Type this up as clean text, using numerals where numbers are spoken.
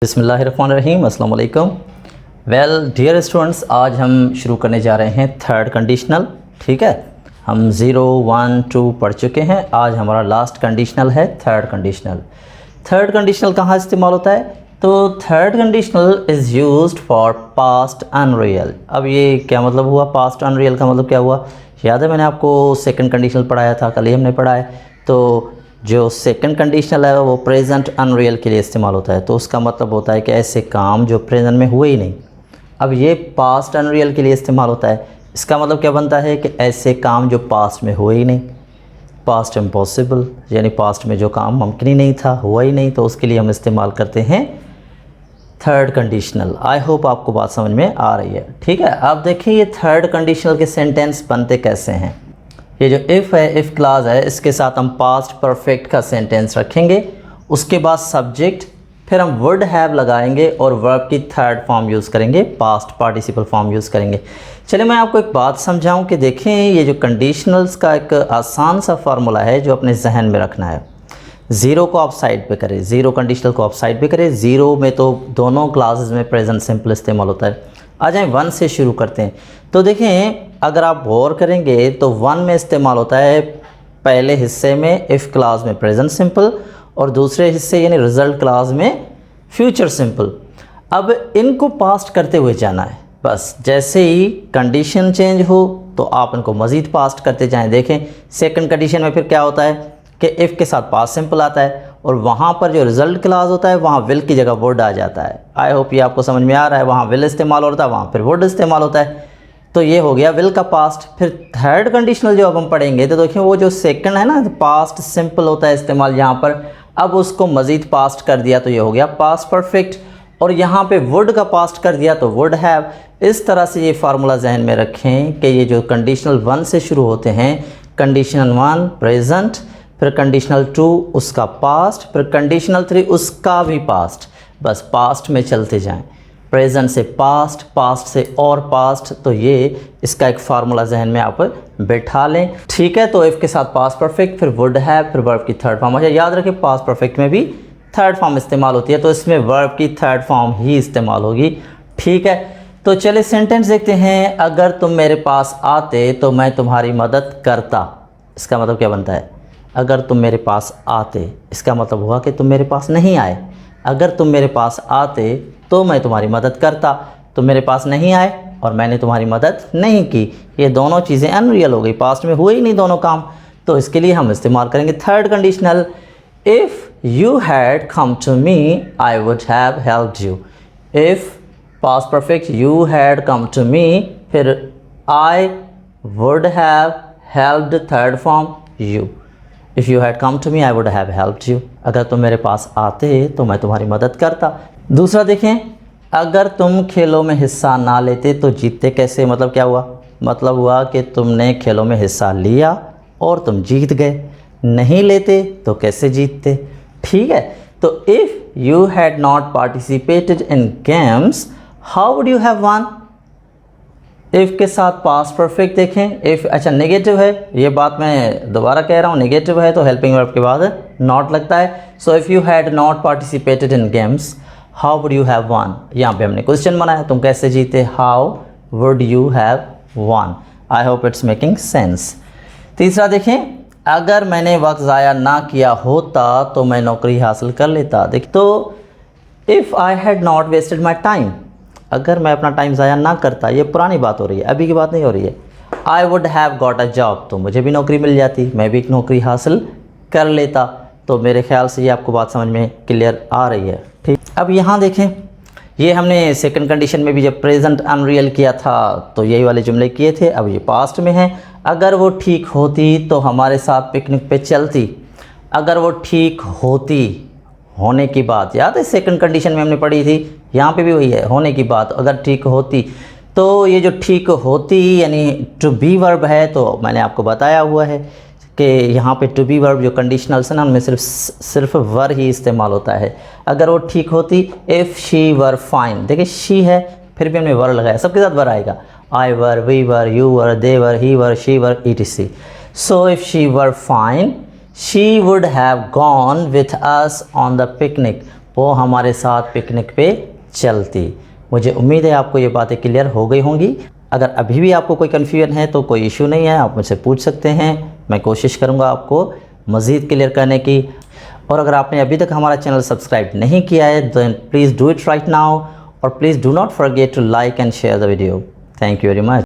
बिस्मिल्लाहिर्रहमानिर्रहीम, अस्सलाम वालेकुम। वेल डियर स्टूडेंट्स, आज हम शुरू करने जा रहे हैं थर्ड कंडीशनल। ठीक है, हम 0, 1, 2 पढ़ चुके हैं। आज हमारा लास्ट कंडीशनल है थर्ड कंडीशनल। थर्ड कंडीशनल कहाँ इस्तेमाल होता है? तो third conditional is used for past unreal. अब ये क्या मतलब हुआ? पास्ट अनरियल का मतलब क्या हुआ? याद है मैंने आपको सेकंड कंडीशनल पढ़ाया था, कल ही हमने पढ़ा है। तो जो सेकंड कंडीशनल है वो प्रेजेंट अनरियल के लिए इस्तेमाल होता है। तो उसका मतलब होता है कि ऐसे काम जो प्रेजेंट में हुए ही नहीं। अब ये पास्ट अनरियल के लिए इस्तेमाल होता है। इसका मतलब क्या बनता है कि ऐसे काम जो पास्ट में हुए ही नहीं, पास्ट इम्पॉसिबल, यानी पास्ट में जो काम मुमकिन ही नहीं था, हुआ ही नहीं, तो उसके लिए हम इस्तेमाल करते हैं थर्ड कंडीशनल। आई होप आपको बात समझ में आ रही है। ठीक है, अब देखिए ये थर्ड कंडीशनल के सेंटेंस बनते कैसे हैं। ये जो इफ़ है, इफ़ क्लास है, इसके साथ हम पास्ट परफेक्ट का सेंटेंस रखेंगे। उसके बाद सब्जेक्ट, फिर हम वुड हैव लगाएंगे और वर्ब की थर्ड फॉर्म यूज़ करेंगे, पास्ट पार्टिसिपल फॉर्म यूज़ करेंगे। चलिए मैं आपको एक बात समझाऊं कि देखें ये जो कंडीशनल्स का एक आसान सा फार्मूला है जो अपने जहन में रखना है। ज़ीरो को आप साइड पे करें, ज़ीरो कंडीशनल को आप साइड पे करें। ज़ीरो में तो दोनों क्लासेस में प्रेजेंट सिंपल इस्तेमाल होता है। आ जाएं वन से शुरू करते हैं। तो देखें अगर आप गौर करेंगे तो वन में इस्तेमाल होता है पहले हिस्से में इफ़ क्लास में प्रेजेंट सिंपल और दूसरे हिस्से यानी रिजल्ट क्लास में फ्यूचर सिंपल। अब इनको पास्ट करते हुए जाना है। बस जैसे ही कंडीशन चेंज हो तो आप इनको मज़ीद पास्ट करते जाएं। देखें सेकंड कंडीशन में फिर क्या होता है कि इफ़ के साथ पास्ट सिंपल आता है और वहाँ पर जो रिज़ल्ट क्लास होता है वहाँ विल की जगह वुड आ जाता है। आई होप ये आपको समझ में आ रहा है। वहाँ विल इस्तेमाल होता है, वहाँ फिर वुड इस्तेमाल होता है। तो ये हो गया विल का पास्ट। फिर थर्ड कंडीशनल जो अब हम पढ़ेंगे तो देखिए वो जो सेकंड है ना, पास्ट सिंपल होता है इस्तेमाल यहाँ पर। अब उसको मज़ीद पास्ट कर दिया तो ये हो गया पास्ट परफेक्ट, और यहाँ पे वुड का पास्ट कर दिया तो वुड हैव। इस तरह से ये फार्मूला जहन में रखें कि ये जो कंडीशनल वन से शुरू होते हैं, कंडीशनल वन प्रेजेंट, फिर कंडीशनल टू उसका पास्ट, फिर कंडीशनल थ्री उसका भी पास्ट। बस पास्ट में चलते जाएं, प्रेजेंट से पास्ट, पास्ट से और पास्ट। तो ये इसका एक फार्मूला जहन में आप बैठा लें। ठीक है, तो इफ़ के साथ पास्ट परफेक्ट, फिर वुड हैव, फिर वर्ब की थर्ड फॉर्म। अच्छा याद रखें पास्ट परफेक्ट में भी थर्ड फॉर्म इस्तेमाल होती है, तो इसमें वर्ब की थर्ड फॉर्म ही इस्तेमाल होगी। ठीक है, तो चलिए सेंटेंस देखते हैं। अगर तुम मेरे पास आते तो मैं तुम्हारी मदद करता। इसका मतलब क्या बनता है? अगर तुम मेरे पास आते, इसका मतलब हुआ कि तुम मेरे पास नहीं आए। अगर तुम मेरे पास आते तो मैं तुम्हारी मदद करता। तुम मेरे पास नहीं आए और मैंने तुम्हारी मदद नहीं की। ये दोनों चीज़ें अनरियल हो गई, पास्ट में हुए ही नहीं दोनों काम। तो इसके लिए हम इस्तेमाल करेंगे third conditional. If you had come to me I would have helped you. If past perfect, you had come to me, फिर I would have helped, third form you. If you had come to me I would have helped you. अगर तुम मेरे पास आते तो मैं तुम्हारी मदद करता। दूसरा देखें, अगर तुम खेलों में हिस्सा ना लेते तो जीतते कैसे? मतलब क्या हुआ? मतलब हुआ कि तुमने खेलों में हिस्सा लिया और तुम जीत गए। नहीं लेते तो कैसे जीतते? ठीक है, तो if you had not participated in games how would you have one. If के साथ पास्ट परफेक्ट देखें। इफ़ अच्छा नेगेटिव है, ये बात मैं दोबारा कह रहा हूँ, नेगेटिव है तो हेल्पिंग वर्ब के बाद नॉट लगता है। So if you had not participated in games how would you have one. यहाँ पे हमने क्वेश्चन बनाया, तुम कैसे जीते? How would you have one. I hope it's making sense. तीसरा देखें, अगर मैंने वक्त ज़ाया ना किया होता तो मैं नौकरी हासिल कर लेता। देख, तो if I had not wasted my time, अगर मैं अपना टाइम ज़ाया ना करता, ये पुरानी बात हो रही है, अभी की बात नहीं हो रही है। आई would have got a job, तो मुझे भी नौकरी मिल जाती, मैं भी एक नौकरी हासिल कर लेता। तो मेरे ख्याल से ये आपको बात समझ में क्लियर आ रही है। ठीक, अब यहाँ देखें, ये हमने सेकंड कंडीशन में भी जब प्रेजेंट अनरियल किया था तो यही वाले जुमले किए थे। अब ये पास्ट में है। अगर वो ठीक होती तो हमारे साथ पिकनिक पे चलती। अगर वो ठीक होती, होने की बात याद है सेकंड कंडीशन में हमने पढ़ी थी, यहाँ पे भी वही है, होने की बात। अगर ठीक होती, तो ये जो ठीक होती यानी टू बी वर्ब है, तो मैंने आपको बताया हुआ है कि यहाँ पे टू बी वर्ब जो कंडीशनल्स है ना उनमें सिर्फ वर ही इस्तेमाल होता है। अगर वो ठीक होती, इफ़ शी वर फाइन, देखिए शी है फिर भी हमने वर लगाया, सबके साथ वर आएगा। I were, we were, you were, they were, he were, she were, etc. So if she were fine she would have gone with us on the picnic. वो हमारे साथ पिकनिक पे चलती। मुझे उम्मीद है आपको ये बातें क्लियर हो गई होंगी। अगर अभी भी आपको कोई कन्फ्यूजन है तो कोई इशू नहीं है, आप मुझसे पूछ सकते हैं। मैं कोशिश करूँगा आपको मज़ीद क्लियर करने की। और अगर आपने अभी तक हमारा चैनल सब्सक्राइब नहीं किया है तो please do it right now, और please do not forget to like and share the video. Thank you very much.